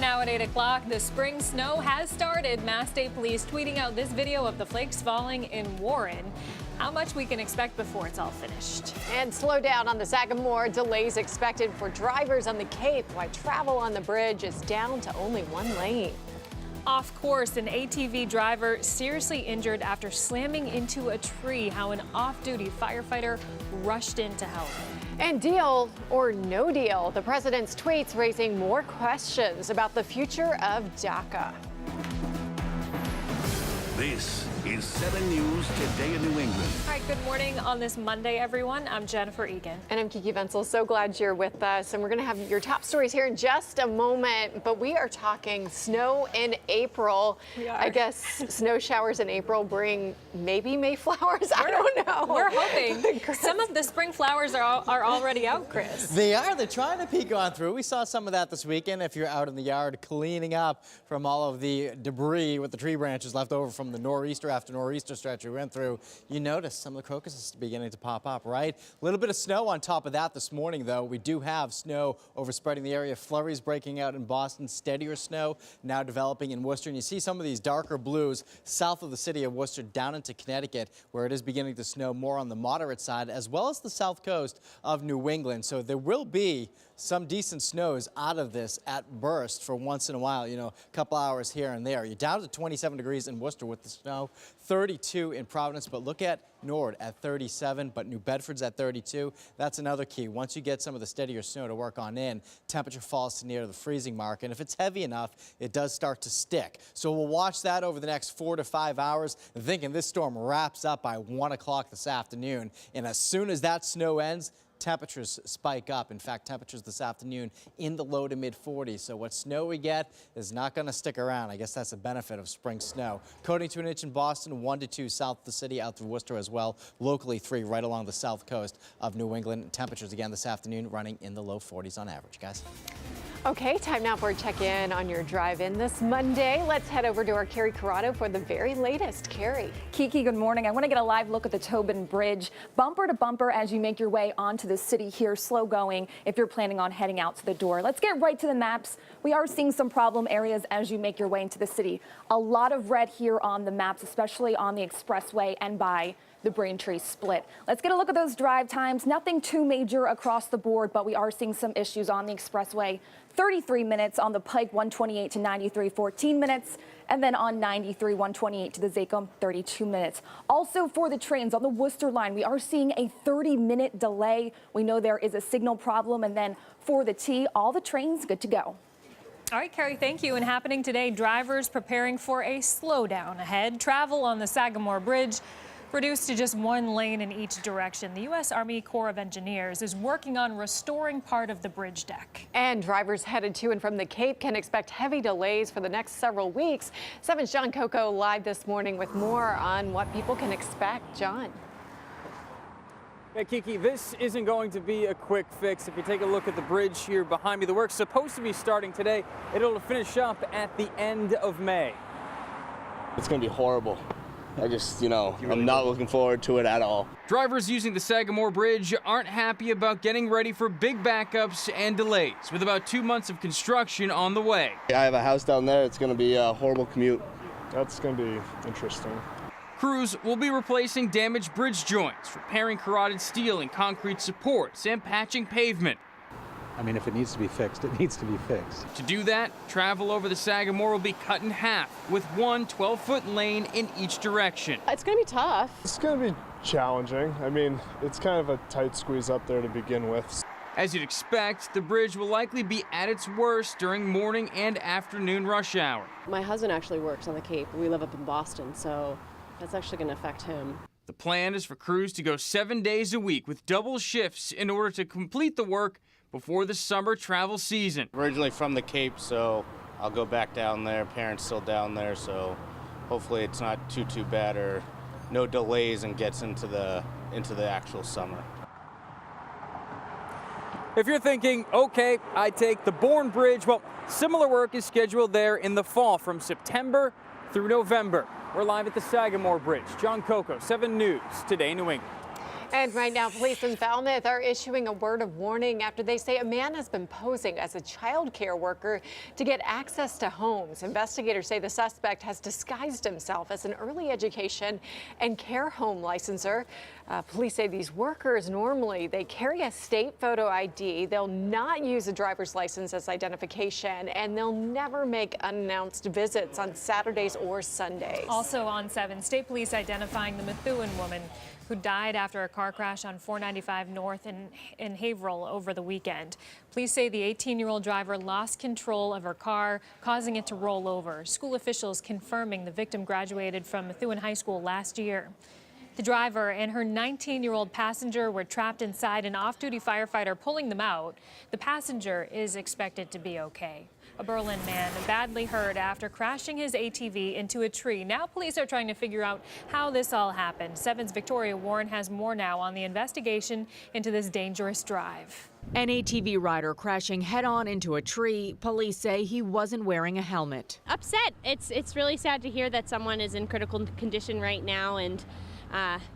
Now at 8 o'clock, the spring snow has started. Mass State Police tweeting out this video of the flakes falling in Warren. How much we can expect before it's all finished. And slow down on the Sagamore. Delays expected for drivers on the Cape, while travel on the bridge is down to only one lane. Off course, an ATV driver seriously injured after slamming into a tree. How an off-duty firefighter rushed in to help. And deal or no deal, the president's tweets raising more questions about the future of DACA. This is 7 News Today in New England. All right, good morning on this Monday, everyone. I'm Jennifer Egan. And I'm Kiki Venzel. So glad you're with us. And we're going to have your top stories here in just a moment. But we are talking snow in April. We are. I guess snow showers in April bring maybe Mayflowers. I don't know. We're hoping. Some of the spring flowers are already out, Chris. They are. They're trying to peek on through. We saw some of that this weekend. If you're out in the yard cleaning up from all of the debris with the tree branches left over from the nor'easter after nor'easter stretch we went through, you notice some of the crocuses beginning to pop up, right? A little bit of snow on top of that this morning, though. We do have snow overspreading the area. Flurries breaking out in Boston. Steadier snow now developing in Worcester. And you see some of these darker blues south of the city of Worcester down into Connecticut, where it is beginning to snow more on the moderate side, as well as the south coast of New England. So there will be some decent snows out of this at burst for once in a while, you know, a couple hours here and there. You're down to 27 degrees in Worcester with the snow, 32 in Providence, but look at Nord at 37, but New Bedford's at 32. That's another key. Once you get some of the steadier snow to work on in, temperature falls to near the freezing mark, and if it's heavy enough, it does start to stick. So we'll watch that over the next 4 to 5 hours, thinking this storm wraps up by 1 o'clock this afternoon, and as soon as that snow ends, temperatures spike up. In fact, temperatures this afternoon in the low to mid 40s. So what snow we get is not going to stick around. I guess that's the benefit of spring snow. Coating to an inch in Boston, 1 to 2 south of the city, out through Worcester as well. Locally 3 right along the south coast of New England. Temperatures again this afternoon running in the low 40s on average, guys. Okay, time now for a check-in on your drive-in this Monday. Let's head over to our Carrie Corrado for the very latest. Carrie. Kiki, good morning. I want to get a live look at the Tobin Bridge. Bumper to bumper as you make your way onto the city here. Slow going if you're planning on heading out to the door. Let's get right to the maps. We are seeing some problem areas as you make your way into the city. A lot of red here on the maps, especially on the expressway and by the Braintree split. Let's get a look at those drive times. Nothing too major across the board, but we are seeing some issues on the expressway. 33 minutes on the Pike 128 to 93, 14 minutes. And then on 93, 128 to the Zacom, 32 minutes. Also for the trains on the Worcester line, we are seeing a 30-minute delay. We know there is a signal problem. And then for the T, all the trains good to go. All right, Carrie, thank you. And happening today, drivers preparing for a slowdown ahead. Travel on the Sagamore Bridge reduced to just one lane in each direction. The U.S. Army Corps of Engineers is working on restoring part of the bridge deck. And drivers headed to and from the Cape can expect heavy delays for the next several weeks. 7's John Coco live this morning with more on what people can expect. John. Yeah, Kiki, this isn't going to be a quick fix. If you take a look at the bridge here behind me, the work's supposed to be starting today. It'll finish up at the end of May. It's going to be horrible. I just, I'm not looking forward to it at all. Drivers using the Sagamore Bridge aren't happy about getting ready for big backups and delays, with about 2 months of construction on the way. I have a house down there. It's going to be a horrible commute. That's going to be interesting. Crews will be replacing damaged bridge joints, repairing corroded steel and concrete supports, and patching pavement. I mean, if it needs to be fixed, it needs to be fixed. To do that, travel over the Sagamore will be cut in half, with one 12-foot lane in each direction. It's going to be tough. It's going to be challenging. I mean, it's kind of a tight squeeze up there to begin with. As you'd expect, the bridge will likely be at its worst during morning and afternoon rush hour. My husband actually works on the Cape. We live up in Boston, so that's actually going to affect him. The plan is for crews to go 7 days a week with double shifts in order to complete the work before the summer travel season. Originally from the Cape, so I'll go back down there. Parents still down there, so hopefully it's not too bad or no delays and gets into the actual summer. If you're thinking, okay, I take the Bourne Bridge, well, similar work is scheduled there in the fall from September through November. We're live at the Sagamore Bridge. John Coco, 7 News, Today New England. And right now, police in Falmouth are issuing a word of warning after they say a man has been posing as a child care worker to get access to homes. Investigators say the suspect has disguised himself as an early education and care home licensor. Police say these workers normally they carry a state photo ID. They'll not use a driver's license as identification, and they'll never make unannounced visits on Saturdays or Sundays. Also on 7, state police identifying the Methuen woman who died after a car crash on 495 North in Haverhill over the weekend. Police say the 18-year-old driver lost control of her car, causing it to roll over. School officials confirming the victim graduated from Methuen High School last year. The driver and her 19-year-old passenger were trapped inside, an off-duty firefighter pulling them out. The passenger is expected to be okay. A Berlin man badly hurt after crashing his ATV into a tree. Now police are trying to figure out how this all happened. 7's Victoria Warren has more now on the investigation into this dangerous drive. An ATV rider crashing head-on into a tree. Police say he wasn't wearing a helmet. Upset. It's really sad to hear that someone is in critical condition right now, and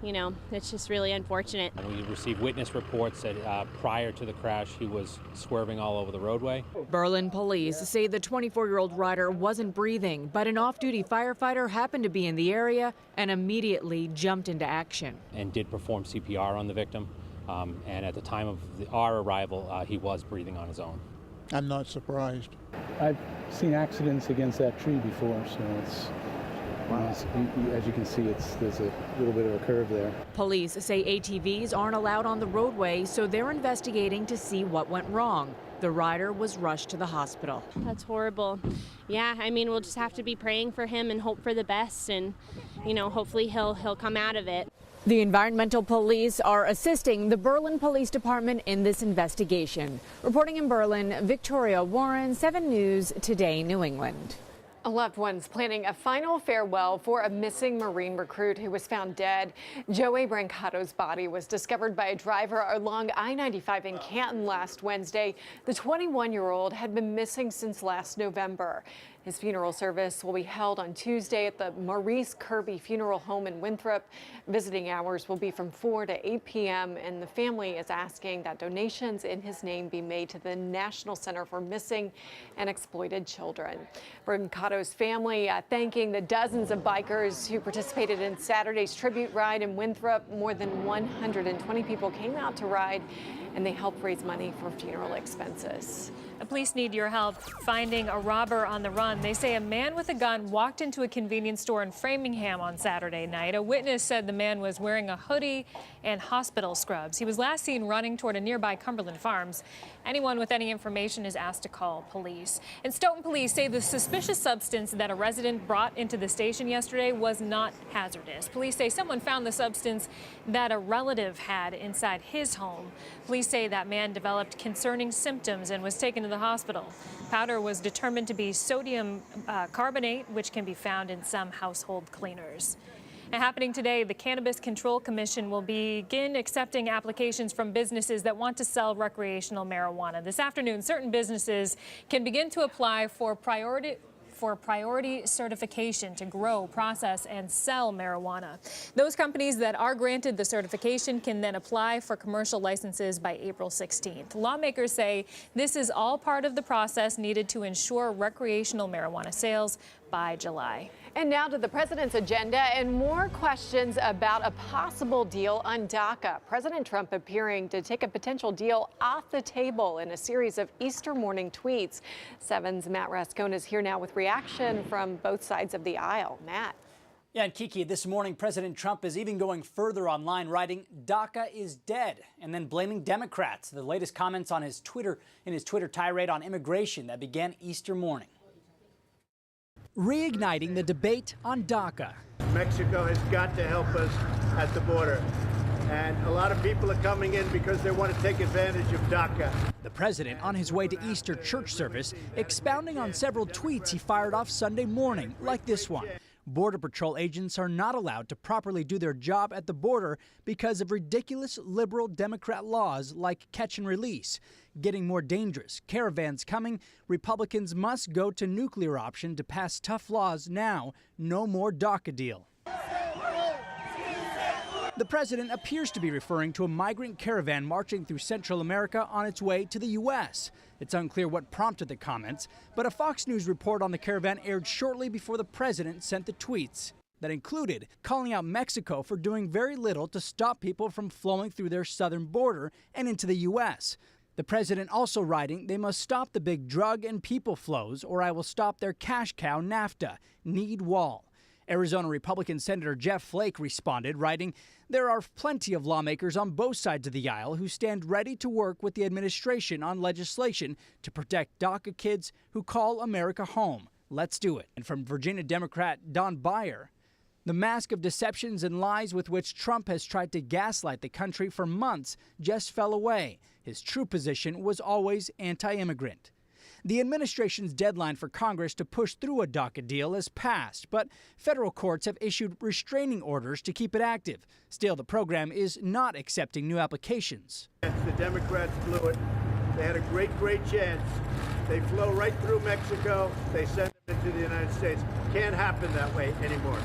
you know, it's just really unfortunate. We received witness reports that prior to the crash, he was swerving all over the roadway. Berlin police say the 24-year-old rider wasn't breathing, but an off-duty firefighter happened to be in the area and immediately jumped into action. And did perform CPR on the victim. And at the time of our arrival, he was breathing on his own. I'm not surprised. I've seen accidents against that tree before, so it's... As you can see, there's a little bit of a curve there. Police say ATVs aren't allowed on the roadway, so they're investigating to see what went wrong. The rider was rushed to the hospital. That's horrible. Yeah, I mean, we'll just have to be praying for him and hope for the best, and, you know, hopefully he'll come out of it. The environmental police are assisting the Berlin Police Department in this investigation. Reporting in Berlin, Victoria Warren, 7 News Today, New England. Loved ones planning a final farewell for a missing Marine recruit who was found dead. Joey Brancato's body was discovered by a driver along I-95 in Canton last Wednesday. The 21-year-old had been missing since last November. His funeral service will be held on Tuesday at the Maurice Kirby Funeral Home in Winthrop. Visiting hours will be from 4 to 8 p.m. and the family is asking that donations in his name be made to the National Center for Missing and Exploited Children. Brancato's family thanking the dozens of bikers who participated in Saturday's tribute ride in Winthrop. More than 120 people came out to ride, and they helped raise money for funeral expenses. The police need your help finding a robber on the run. They say a man with a gun walked into a convenience store in Framingham on Saturday night. A witness said the man was wearing a hoodie and hospital scrubs. He was last seen running toward a nearby Cumberland Farms. Anyone with any information is asked to call police. And Stoughton police say the suspicious substance that a resident brought into the station yesterday was not hazardous. Police say someone found the substance that a relative had inside his home. Police say that man developed concerning symptoms and was taken to the hospital. Powder was determined to be sodium carbonate, which can be found in some household cleaners. And happening today, the Cannabis Control Commission will begin accepting applications from businesses that want to sell recreational marijuana. This afternoon, certain businesses can begin to apply for priority certification to grow, process, and sell marijuana. Those companies that are granted the certification can then apply for commercial licenses by April 16th. Lawmakers say this is all part of the process needed to ensure recreational marijuana sales by July. And now to the president's agenda and more questions about a possible deal on DACA. President Trump appearing to take a potential deal off the table in a series of Easter morning tweets. 7's Matt Rascone is here now with reaction from both sides of the aisle. Matt. Yeah, and Kiki, this morning President Trump is even going further online, writing DACA is dead, and then blaming Democrats. The latest comments on his Twitter tirade on immigration that began Easter morning. Reigniting the debate on DACA. Mexico has got to help us at the border. And a lot of people are coming in because they want to take advantage of DACA. The president on his way to Easter church service, expounding on several tweets he fired off Sunday morning, like this one. Border Patrol agents are not allowed to properly do their job at the border because of ridiculous liberal Democrat laws like catch and release. Getting more dangerous. Caravans coming. Republicans must go to nuclear option to pass tough laws now. No more DACA deal. The president appears to be referring to a migrant caravan marching through Central America on its way to the U.S. It's unclear what prompted the comments, but a Fox News report on the caravan aired shortly before the president sent the tweets that included calling out Mexico for doing very little to stop people from flowing through their southern border and into the U.S. The president also writing, they must stop the big drug and people flows or I will stop their cash cow NAFTA, need wall. Arizona Republican Senator Jeff Flake responded, writing, there are plenty of lawmakers on both sides of the aisle who stand ready to work with the administration on legislation to protect DACA kids who call America home. Let's do it. And from Virginia Democrat Don Beyer, the mask of deceptions and lies with which Trump has tried to gaslight the country for months just fell away. His true position was always anti-immigrant. The administration's deadline for Congress to push through a DACA deal has passed, but federal courts have issued restraining orders to keep it active. Still, the program is not accepting new applications. The Democrats blew it. They had a great chance. They flow right through Mexico. They send them into the United States. Can't happen that way anymore.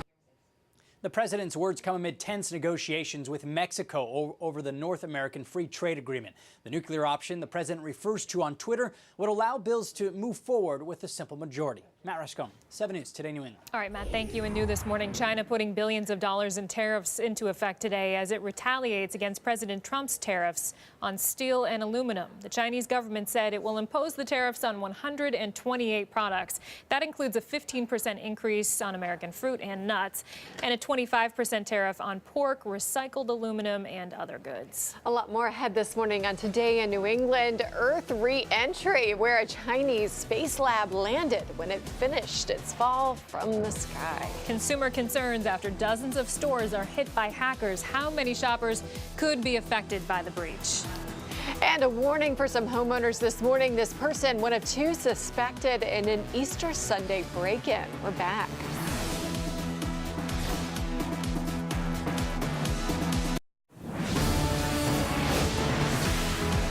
The president's words come amid tense negotiations with Mexico over the North American Free Trade Agreement. The nuclear option the president refers to on Twitter would allow bills to move forward with a simple majority. Matt Rascone, 7 News, Today New England. All right, Matt, thank you. And new this morning, China putting billions of dollars in tariffs into effect today as it retaliates against President Trump's tariffs on steel and aluminum. The Chinese government said it will impose the tariffs on 128 products. That includes a 15% increase on American fruit and nuts and a 25% tariff on pork, recycled aluminum, and other goods. A lot more ahead this morning on Today in New England. Earth re-entry, where a Chinese space lab landed when it finished its fall from the sky. Consumer concerns after dozens of stores are hit by hackers. How many shoppers could be affected by the breach? And a warning for some homeowners this morning. This person, one of two suspected in an Easter Sunday break-in. We're back.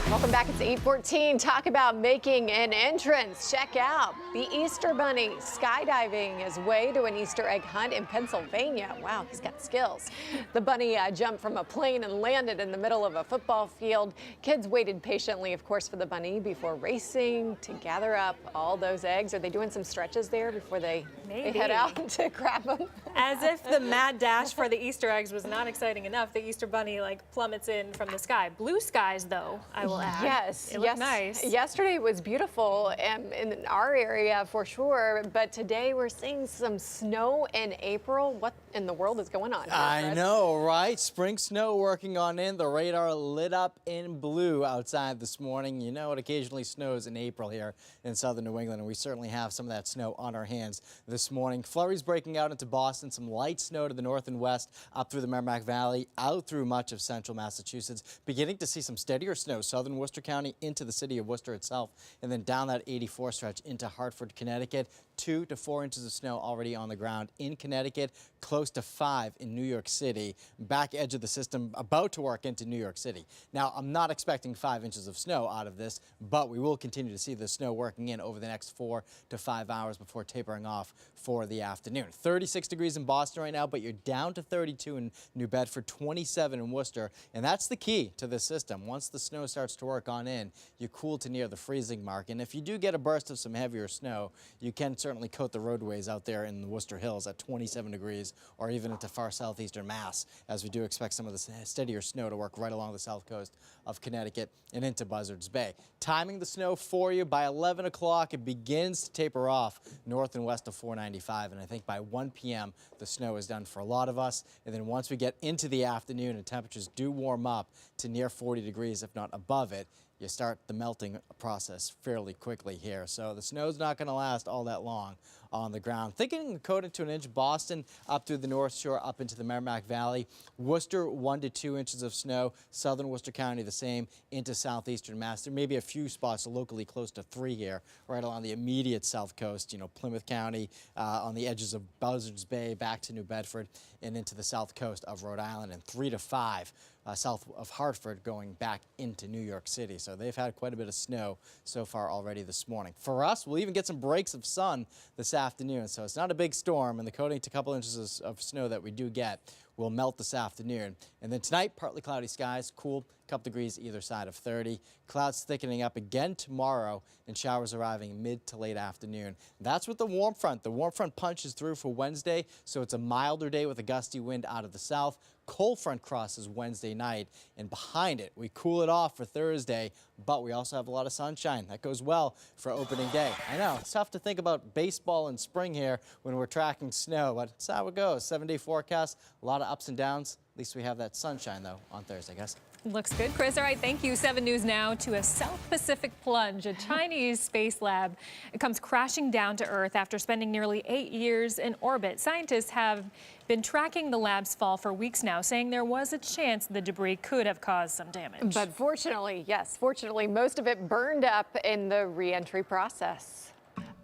Welcome back. It's 8:14. Talk about making an entrance. Check out the Easter Bunny skydiving his way to an Easter egg hunt in Pennsylvania. Wow, he's got skills. The bunny jumped from a plane and landed in the middle of a football field. Kids waited patiently, of course, for the bunny before racing to gather up all those eggs. Are they doing some stretches there before they head out to grab them? As if the mad dash for the Easter eggs was not exciting enough, the Easter Bunny plummets in from the sky. Blue skies, though, I will add. Yes, it looked nice. Yesterday was beautiful in our area for sure, but today we're seeing some snow in April. What in the world is going on here, I know, right? Spring snow working on in. The radar lit up in blue outside this morning. You know, it occasionally snows in April here in southern New England, and we certainly have some of that snow on our hands this morning. Flurries breaking out into Boston, some light snow to the north and west, up through the Merrimack Valley, out through much of central Massachusetts. Beginning to see some steadier snow, southern Worcester County into the city of Worcester itself, and then down that 84 stretch into Hartford, Connecticut. 2 to 4 inches of snow already on the ground in Connecticut, close to 5 in New York City. Back edge of the system about to work into New York City. Now, I'm not expecting 5 inches of snow out of this, but we will continue to see the snow working in over the next 4 to 5 hours before tapering off for the afternoon. 36 degrees in Boston right now, but you're down to 32 in New Bedford, 27 in Worcester, and that's the key to this system. Once the snow starts to work on in, you cool to near the freezing mark, and if you do get a burst of some heavier snow, you can certainly coat the roadways out there in the Worcester Hills at 27 degrees or even into far southeastern Mass, as we do expect some of the steadier snow to work right along the south coast of Connecticut and into Buzzards Bay. Timing the snow for you, by 11 o'clock it begins to taper off north and west of 495, and I think by 1 p.m. the snow is done for a lot of us, and then once we get into the afternoon and temperatures do warm up to near 40 degrees, if not above it, you start the melting process fairly quickly here. So the snow's not going to last all that long on the ground. Thinking coated to an inch. Boston up through the North Shore, up into the Merrimack Valley. Worcester, 1 to 2 inches of snow. Southern Worcester County, the same into southeastern Mass. There may be a few spots locally close to 3 here, right along the immediate south coast. You know, Plymouth County, on the edges of Buzzards Bay, back to New Bedford, and into the south coast of Rhode Island, and 3 to 5 south of Hartford, going back into New York City. So they've had quite a bit of snow so far already this morning. For us, we'll even get some breaks of sun this afternoon. So it's not a big storm, and the coating to a couple inches of snow that we do get will melt this afternoon. And then tonight, partly cloudy skies, cool, a couple degrees either side of 30. Clouds thickening up again tomorrow and showers arriving mid to late afternoon. That's with the warm front. The warm front punches through for Wednesday, so it's a milder day with a gusty wind out of the south. Cold front crosses Wednesday night, and behind it, we cool it off for Thursday, but we also have a lot of sunshine. That goes well for opening day. I know, it's tough to think about baseball in spring here when we're tracking snow, but that's how it goes. 7-day forecast, a lot of ups and downs. At least we have that sunshine, though, on Thursday, I guess. Looks good, Chris. All right, thank you. 7 News now to a South Pacific plunge. A Chinese space lab comes crashing down to Earth after spending nearly 8 years in orbit. Scientists have been tracking the lab's fall for weeks now, saying there was a chance the debris could have caused some damage. But fortunately, yes, fortunately, most of it burned up in the re-entry process.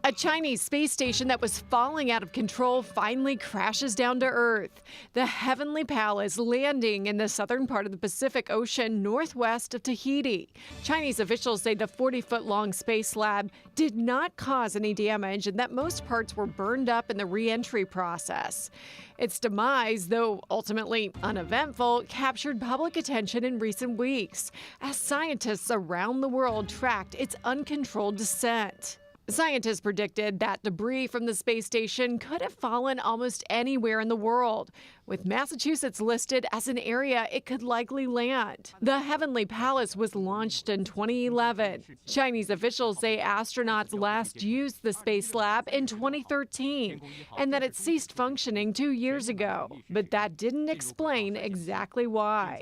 A Chinese space station that was falling out of control finally crashes down to Earth. The Heavenly Palace landing in the southern part of the Pacific Ocean northwest of Tahiti. Chinese officials say the 40-foot-long space lab did not cause any damage and that most parts were burned up in the re-entry process. Its demise, though ultimately uneventful, captured public attention in recent weeks as scientists around the world tracked its uncontrolled descent. Scientists predicted that debris from the space station could have fallen almost anywhere in the world, with Massachusetts listed as an area it could likely land. The Heavenly Palace was launched in 2011. Chinese officials say astronauts last used the space lab in 2013 and that it ceased functioning 2 years ago. But that didn't explain exactly why.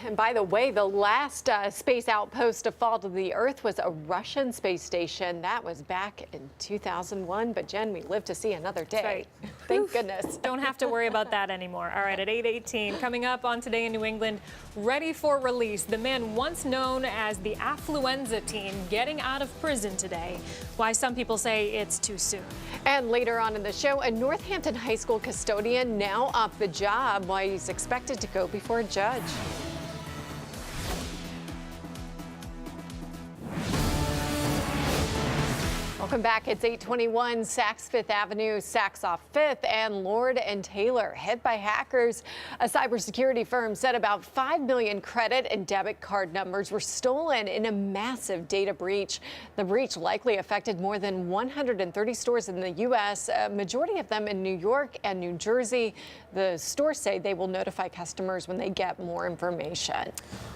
And by the way, the last space outpost to fall to the Earth was a Russian space station. That was back in 2001. But Jen, we lived to see another day. Right. Thank goodness. Don't have to worry about that anymore. All right, at 8:18, coming up on Today in New England, ready for release. The man once known as the affluenza teen getting out of prison today. Why some people say it's too soon. And later on in the show, a Northampton High School custodian now off the job while he's expected to go before a judge. Welcome back. It's 8:21, Saks Fifth Avenue, Saks off 5th, and Lord & Taylor hit by hackers. A cybersecurity firm said about 5 million credit and debit card numbers were stolen in a massive data breach. The breach likely affected more than 130 stores in the U.S., a majority of them in New York and New Jersey. The stores say they will notify customers when they get more information.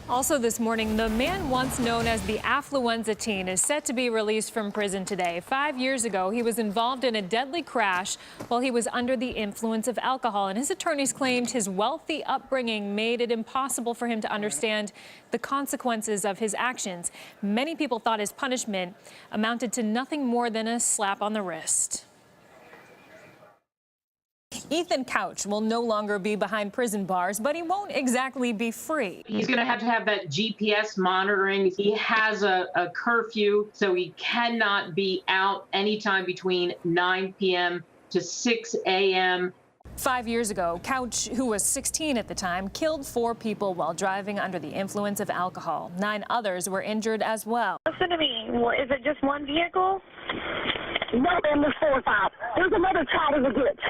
Also this morning, the man once known as the affluenza teen is set to be released from prison today. 5 years ago, he was involved in a deadly crash while he was under the influence of alcohol, and his attorneys claimed his wealthy upbringing made it impossible for him to understand the consequences of his actions. Many people thought his punishment amounted to nothing more than a slap on the wrist. Ethan Couch will no longer be behind prison bars, but he won't exactly be free. He's going to have that GPS monitoring. He has a curfew, so he cannot be out anytime between 9 p.m. to 6 a.m. 5 years ago, Couch, who was 16 at the time, killed 4 people while driving under the influence of alcohol. 9 others were injured as well. Listen to me. Is it just one vehicle? No, man, there's 4 or 5. There's another child in the ditch.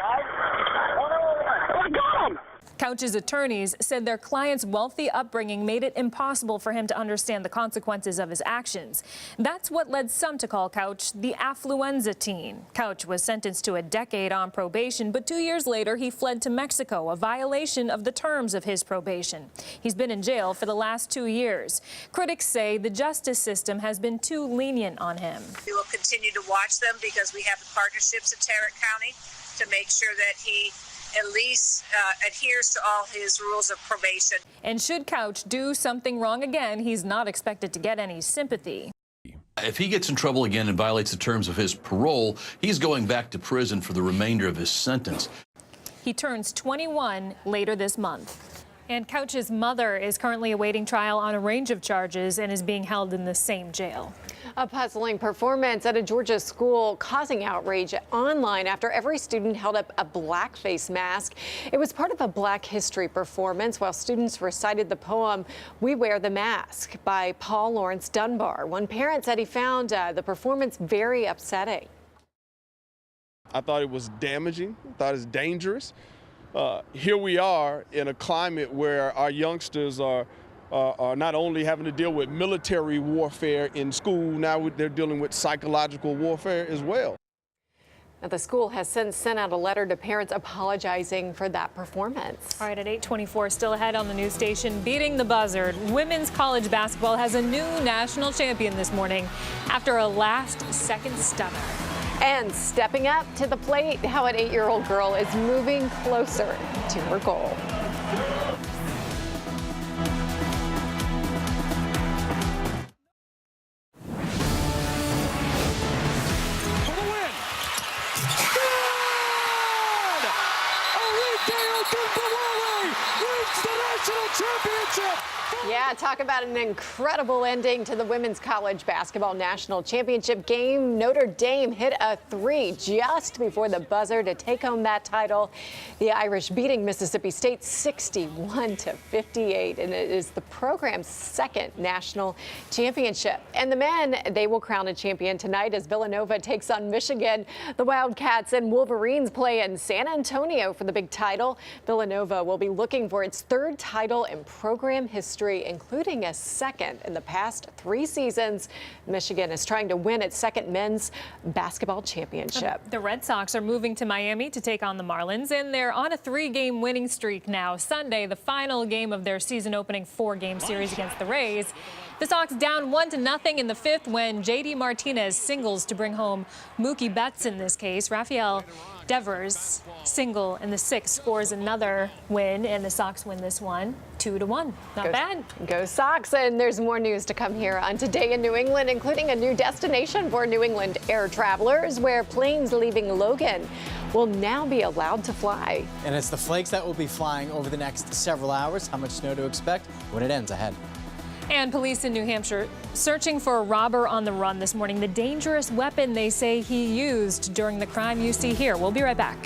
I got him. Couch's attorneys said their client's wealthy upbringing made it impossible for him to understand the consequences of his actions. That's what led some to call Couch the affluenza teen. Couch was sentenced to a decade on probation, but 2 years later he fled to Mexico, a violation of the terms of his probation. He's been in jail for the last 2 years. Critics say the justice system has been too lenient on him. We will continue to watch them because we have the partnerships at Tarrant County to make sure that he at least adheres to all his rules of probation. And should Couch do something wrong again, he's not expected to get any sympathy. If he gets in trouble again and violates the terms of his parole, he's going back to prison for the remainder of his sentence. He turns 21 later this month. And Couch's mother is currently awaiting trial on a range of charges and is being held in the same jail. A puzzling performance at a Georgia school causing outrage online after every student held up a blackface mask. It was part of a Black History performance while students recited the poem, "We Wear the Mask" by Paul Laurence Dunbar. One parent said he found the performance very upsetting. I thought it was damaging, thought it was dangerous. here we are in a climate where our youngsters are not only having to deal with military warfare in school, now they're dealing with psychological warfare as well. Now, the school has since sent out a letter to parents apologizing for that performance. All right, at 8:24, still ahead on the news station, beating the buzzer. Women's college basketball has a new national champion this morning after a last-second stunner. And stepping up to the plate, how an 8-year-old girl is moving closer to her goal. Yeah, talk about an incredible ending to the Women's College Basketball National Championship game. Notre Dame hit a 3 just before the buzzer to take home that title. The Irish beating Mississippi State 61-58, and it is the program's second national championship. And the men, they will crown a champion tonight as Villanova takes on Michigan. The Wildcats and Wolverines play in San Antonio for the big title. Villanova will be looking for its third title in program history, including a second in the past 3 seasons. Michigan is trying to win its second men's basketball championship. The Red Sox are moving to Miami to take on the Marlins, and they're on a 3-game winning streak now. Sunday, the final game of their season-opening 4-game series against the Rays. The Sox down 1-0 in the 5th when J.D. Martinez singles to bring home Mookie Betts in this case. Rafael Devers single in the 6th scores another win, and the Sox win this one 2-1. Not bad. Go Sox. And there's more news to come here on Today in New England, including a new destination for New England air travelers where planes leaving Logan will now be allowed to fly. And it's the flakes that will be flying over the next several hours. How much snow to expect when it ends ahead. And police in New Hampshire searching for a robber on the run this morning. The dangerous weapon they say he used during the crime you see here. We'll be right back.